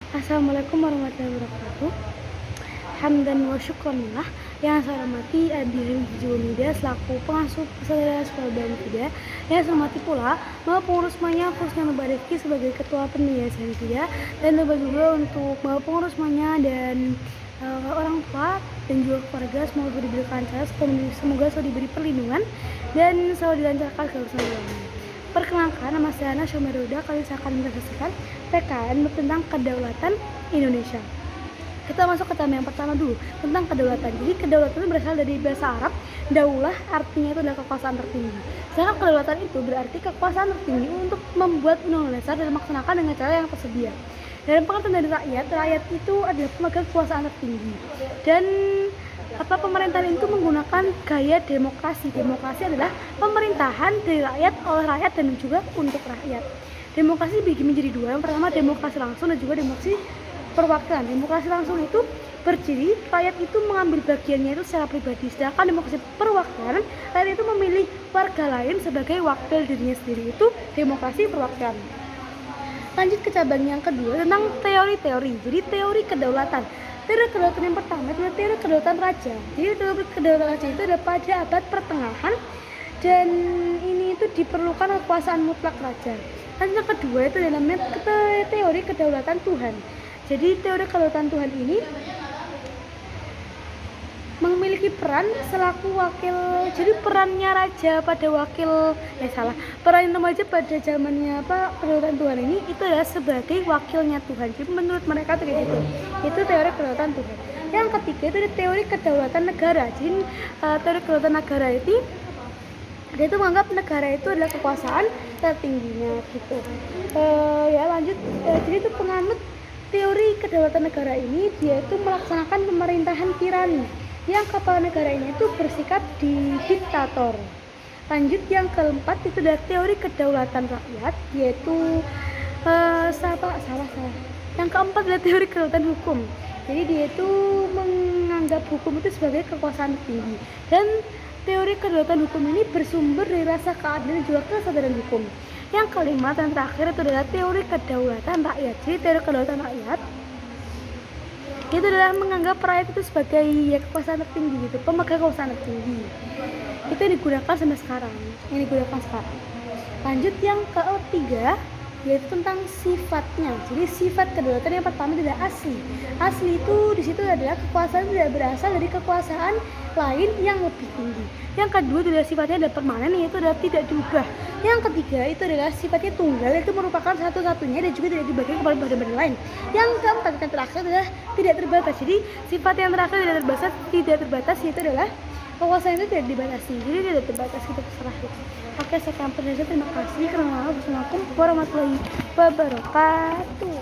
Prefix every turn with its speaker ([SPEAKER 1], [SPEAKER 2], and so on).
[SPEAKER 1] Assalamualaikum warahmatullahi wabarakatuh. Hamdan wa syukronillah. Yang saya hormati Adil Junida selaku pengasuh pesantren Sekolah Banfida. Yang saya hormati pula Bapak Pengurus Manya khususnya Mbak Rifki sebagai Ketua Pendiri Sanfida, dan juga untuk Bapak Pengurus Manya dan orang tua dan juga keluarga, semoga diberi kelancaran, semoga selalu diberi perlindungan dan selalu dilancarkan kebersamaan. Perkenalkan, nama saya Ana Syomeruda. Kali saya akan menjelaskan PKN tentang kedaulatan Indonesia. Kita masuk ke tema yang pertama dulu, tentang kedaulatan. Jadi kedaulatan itu berasal dari bahasa Arab. Daulah artinya itu adalah kekuasaan tertinggi. Sedangkan kedaulatan itu berarti kekuasaan tertinggi untuk membuat undang-undang dasar dan melaksanakan dengan cara yang tersedia. Dalam pengertian dari rakyat itu adalah pemegang kekuasaan tertinggi. Dan pemerintahan itu menggunakan gaya demokrasi. Demokrasi adalah pemerintahan dari rakyat, oleh rakyat, dan juga untuk rakyat. Demokrasi dibagi menjadi dua. Yang pertama demokrasi langsung dan juga demokrasi perwakilan. Demokrasi langsung itu berciri rakyat itu mengambil bagiannya itu secara pribadi. Sedangkan demokrasi perwakilan, rakyat itu memilih warga lain sebagai wakil dirinya sendiri. Itu demokrasi perwakilan. Lanjut ke cabang yang kedua tentang teori-teori. Jadi teori kedaulatan. Teori kedaulatan yang pertama adalah teori kedaulatan raja. Jadi teori kedaulatan raja itu ada pada abad pertengahan, dan ini itu diperlukan kekuasaan mutlak raja. Dan yang kedua itu adalah teori kedaulatan Tuhan. Jadi teori kedaulatan Tuhan ini memiliki peran selaku wakil. Jadi perannya raja pada peran raja pada zamannya kedaulatan Tuhan ini itu adalah sebagai wakilnya Tuhan. Jadi menurut mereka itu kayak gitu. Itu teori kedaulatan Tuhan. Yang ketiga itu ada teori kedaulatan negara. Jadi teori kedaulatan negara itu dia itu menganggap negara itu adalah kekuasaan tertingginya gitu. Lanjut. Jadi itu penganut teori kedaulatan negara ini, dia itu melaksanakan pemerintahan tirani yang kepala negara ini itu bersikap diktator. Lanjut yang keempat itu adalah teori kedaulatan rakyat, yaitu yang keempat adalah teori kedaulatan hukum. Jadi dia itu menganggap hukum itu sebagai kekuasaan tinggi, dan teori kedaulatan hukum ini bersumber dari rasa keadilan dan juga kesadaran hukum. Yang kelima dan terakhir itu adalah teori kedaulatan rakyat. Jadi teori kedaulatan rakyat itu adalah menganggap rakyat itu sebagai kekuasaan tertinggi gitu, pemegang kekuasaan tertinggi. Itu yang digunakan sampai sekarang. Lanjut yang ketiga yaitu tentang sifatnya. Jadi sifat kedaulatan yang pertama adalah asli. Asli itu di situ adalah kekuasaan tidak berasal dari kekuasaan lain yang lebih tinggi. Yang kedua adalah sifatnya adalah permanen, yaitu adalah tidak diubah. Yang ketiga itu adalah sifatnya tunggal, yaitu merupakan satu-satunya dan juga tidak dibagi kepada badan-badan lain. Yang keempat dan terakhir adalah tidak terbatas. Jadi sifat yang terakhir tidak terbatas yaitu adalah kekuasaan itu tidak dibatasi. Jadi tidak terbatas, kita terserah. Oke, sekian penjelasan. Terima kasih. Assalamualaikum warahmatullahi wabarakatuh.